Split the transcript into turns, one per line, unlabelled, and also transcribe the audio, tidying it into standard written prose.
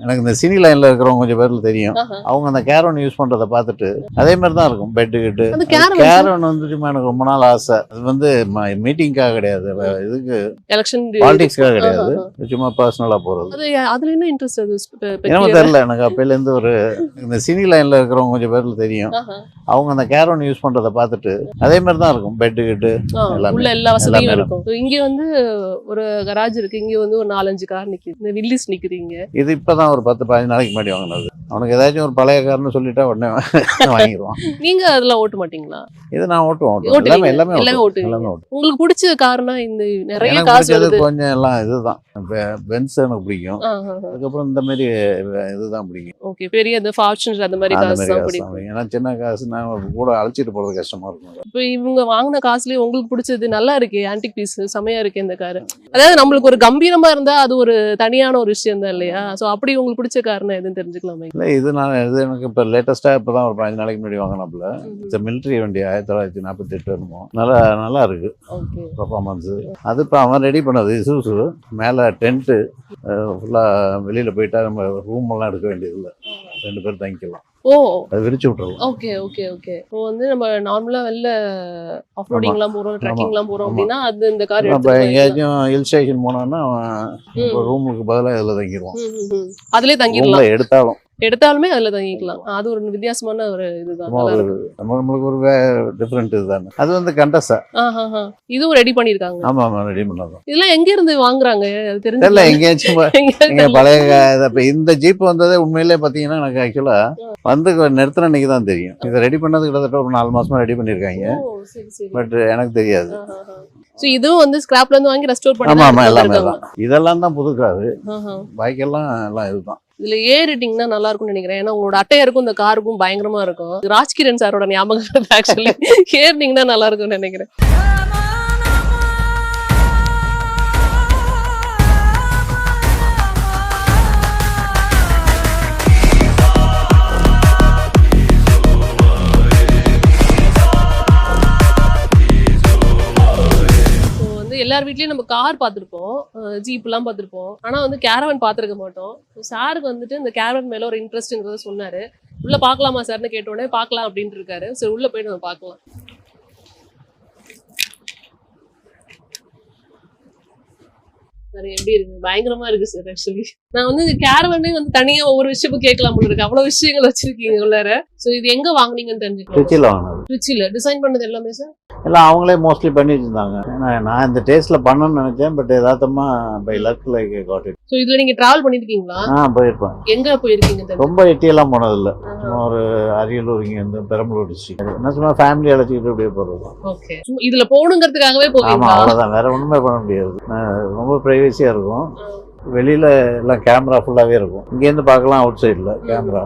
எனக்கு இந்த சினி லைன்ல இருக்கிறவங்க கொஞ்சம் பேர்ல தெரியும்.
ஆஹா.
அவங்க அந்த கேரவன் யூஸ் பண்றதை பார்த்துட்டு அதே மாதிரி தான் இருக்கும். பெட்டு கிட்டு
அந்த caravan
கேரவன் வந்து சும்மா எனக்கு ரொம்ப நாள் ஆசை. அது வந்து மீட்டிங்காக கிடையாது, இதுக்கு
எலெக்ஷன்
பாலிடிக்ஸ்க்காக கிடையாது, சும்மா பர்சனலா போறது.
அது அதுல என்ன இன்ட்ரெஸ்ட் அது
என்னமோ தெரியல, எனக்கு அப்பையில இருந்து ஒரு இந்த சினி லைன்ல இருக்கிறவங்க கொஞ்சம் பேர்ல தெரியும். அவங்க அந்த கேரவன் யூஸ் பண்றதை பார்த்துட்டு அதே மாதிரி தான் இருக்கும். பெட்டு கிட்டு எல்லாமே.
உள்ள எல்லா வசதியும்
எல்லாமே
இருக்கும். So, இங்க வந்து ஒரு கராஜ் இருக்கு, இங்க வந்து ஒரு 4-5 கார் நிக்குது. இந்த வில்லிஸ் நிக்குறீங்க.
இது இப்பதான் ஒரு 10-15 நாளைக்கு முன்னாடி வாங்கினது. அவனுக்கு ஏதாச்சும் ஒரு பழைய கார்னு சொல்லிட்டா உடனே வாங்கிடுவான்.
நீங்க அதெல்லாம் ஓட்ட மாட்டீங்களா?
இது நான் ஓட்டுவேன்.
ஓட்டுவீங்க?
எல்லாமே
எல்லாமே
ஓட்டுவேன்.
ஓட்டுவீங்க. உங்களுக்கு பிடிச்ச கார்னா இந்த நிறைய
எனக்கு
காசு
பிடிச்சது
வருது.
கொஞ்சம் எல்லாம் இதுதான். பென்ஸ் எனக்கு பிடிக்கும். அதுக்கப்புறம் இந்த மாதிரி இதுதான் பிடிக்கும்.
ஓகே, பெரிய அந்த ஃபார்ச்சூனர் அந்த மாதிரி
அந்த
காசு
மாதிரி
தான்
காசு
பிடிக்கும்.
தான். ஏன்னா சின்ன காசு நான் கூட அழைச்சிட்டு போறது கஷ்டமா இருக்கும்.
இப்போ இவங்க வாங்கின காசுலயே உங்களுக்கு பிடிச்சது நல்லா இருக்கு, ஆன்டிக் பீஸ் செமையா இருக்கு இந்த கார். அதாவது நம்மளுக்கு ஒரு கம்பீரமா இருந்தா அது ஒரு தனியான ஒரு விஷயம் தான் இல்லையா? சோ அப்படி உங்களுக்கு பிடிச்ச காரணம் எதுன்னு தெரிஞ்சுக்கலாமே?
இல்லை, இது எனக்கு இப்போ லேட்டஸ்டா இப்பதான் ஒரு 15 நாளைக்கு முன்னாடி வாங்கினாப்புல. இந்த மிலிட்ரி வண்டி 1948 வருமோ. நல்லா இருக்கு
ஓகே.
பர்ஃபார்மன்ஸு. அது இப்போ அவன் ரெடி பண்ணது இசுசு. மேலே டென்ட்டு ஃபுல்லாக வெளியில் போயிட்டா நம்ம ரூம் எல்லாம் எடுக்க வேண்டியதில்லை, 2 பேர் தங்கிக்கலாம்.
ஓ,
அது விரிச்சு விட்டுறலாம்.
Okay okay okay. இப்போ வந்து நம்ம நார்மலா வெளில ஆஃப் ரோடிங்லாம் போறோம், ட்ரெக்கிங்லாம் போறோம் அப்படின்னா அது இந்த கார்
இப்போ
எடுத்து
எங்கேயாச்சும் ஹில் ஸ்டேஷன் போனோம்னா ரூமுக்கு பதிலாக இதில் தங்கிடுவோம்.
அதுலயே தங்கிடலாம்.
ரூம்ல
எடுத்தாலுமே அதுல தங்கிக்கலாம். அது ஒரு வித்தியாசமான ஒரு இதுதான்.
சும்மா
நல்லா
ஒரு
இருக்கு.
நம்மளுக்கு ஒரு டிஃப்ரெண்ட் இதுதானே. அது வந்து கண்டஸா.
இதுவும் ரெடி பண்ணிருக்காங்க.
ஆமா ரெடி பண்ணதான்.
இதெல்லாம் எங்க இருந்து வாங்குறாங்க? அது
தெரியல,
தெரிஞ்சு
எங்கேயாச்சும் நீங்க பழைய இப்ப இந்த ஜீப் வந்ததே உண்மையிலே பாத்தீங்கன்னா எனக்கு ஆக்சுவலா வந்து நிறுத்தின அன்னைக்கு தான் தெரியும். இதை ரெடி பண்ணது கிட்டத்தட்ட ஒரு 4 மாசமா ரெடி பண்ணிருக்காங்க. பட் எனக்கு தெரியாது.
சோ இதுவும் வந்து ஸ்கிராப்ல இருந்து வாங்கி ரெஸ்டோர்
ஆமா
பண்ணி
எல்லாமே தான். இதெல்லாம் தான் புது காரு. பாக்கெல்லாம் எல்லாம் இதுதான்.
இதுல ஏறிட்டிங்கன்னா நல்லா இருக்கும்னு நினைக்கிறேன். ஏன்னா உங்களோட அட்டையருக்கும் இந்த காருக்கும் பயங்கரமா இருக்கும். ராஜ்கிரண் சாரோட ஞாபகம் ஆக்சுவலி ஏறினீங்கன்னா நல்லா இருக்கும்னு நினைக்கிறேன். எல்லார் வீட்லயும் நம்ம கார் பார்த்துருப்போம், ஜீப் எல்லாம் பார்த்துருப்போம். ஆனா வந்து கேரவன் பார்த்துருக்க மாட்டோம். சாருக்கு வந்துட்டு இந்த கேரவன் மேல ஒரு இன்ட்ரெஸ்ட்ங்கிறத சொன்னாரு. உள்ள பார்க்கலாமா சார்னு கேட்டோடனே பார்க்கலாம் அப்படின்ட்டு இருக்காரு. சரி உள்ள போய் நம்ம பார்க்கலாம். எப்படி இருக்கு? பயங்கரமா இருக்கு சார். ஆக்சுவலி நான் வந்து கேரவனே வந்து தனியா ஒவ்வொரு விஷயமும் கேட்கலாம் போல இருக்கு. அவ்வளவு விஷயங்கள் வச்சிருக்கீங்க உள்ளார. சோ இது எங்க வாங்குனீங்கன்னு தெரிஞ்சுக்கலாம்.
திருச்சியில் வாங்கினது.
திருச்சியில டிசைன் பண்ணது எல்லாமே சார்
எல்லாம் அவங்களே மோஸ்ட்லி பண்ணி வச்சிருந்தாங்க. ஏன்னா நான் இந்த டேஸ்ட்ல பண்ணணும்னு நினைச்சேன். பட் யதார்த்தமா by luck like god it.
So இதுல நீங்க டிராவல் பண்ணிருக்கீங்களா?
போயிருப்பேன்.
எங்க போயிருக்கீங்க?
ரொம்ப எட்டியெல்லாம் போனதில்லை. சும்மா ஒரு அரியலூர், இங்க இருந்து பெரம்பலூர் டிஸ்ட்ரிக்ட். என்ன சும்மா ஃபேமிலி அழைச்சிக்கிட்டு அப்படியே போறது.
ஓகே. இதுல போகணுங்கிறதுக்காகவே
ஆமா
போவீங்களா?
அவ்வளவுதான், வேற ஒண்ணுமே பண்ண முடியாது. ரொம்ப பிரைவசியா இருக்கும். வெளியில எல்லாம் கேமரா ஃபுல்லாவே இருக்கும். இங்க இருந்து பார்க்கலாம், அவுட் சைட்ல கேமரா.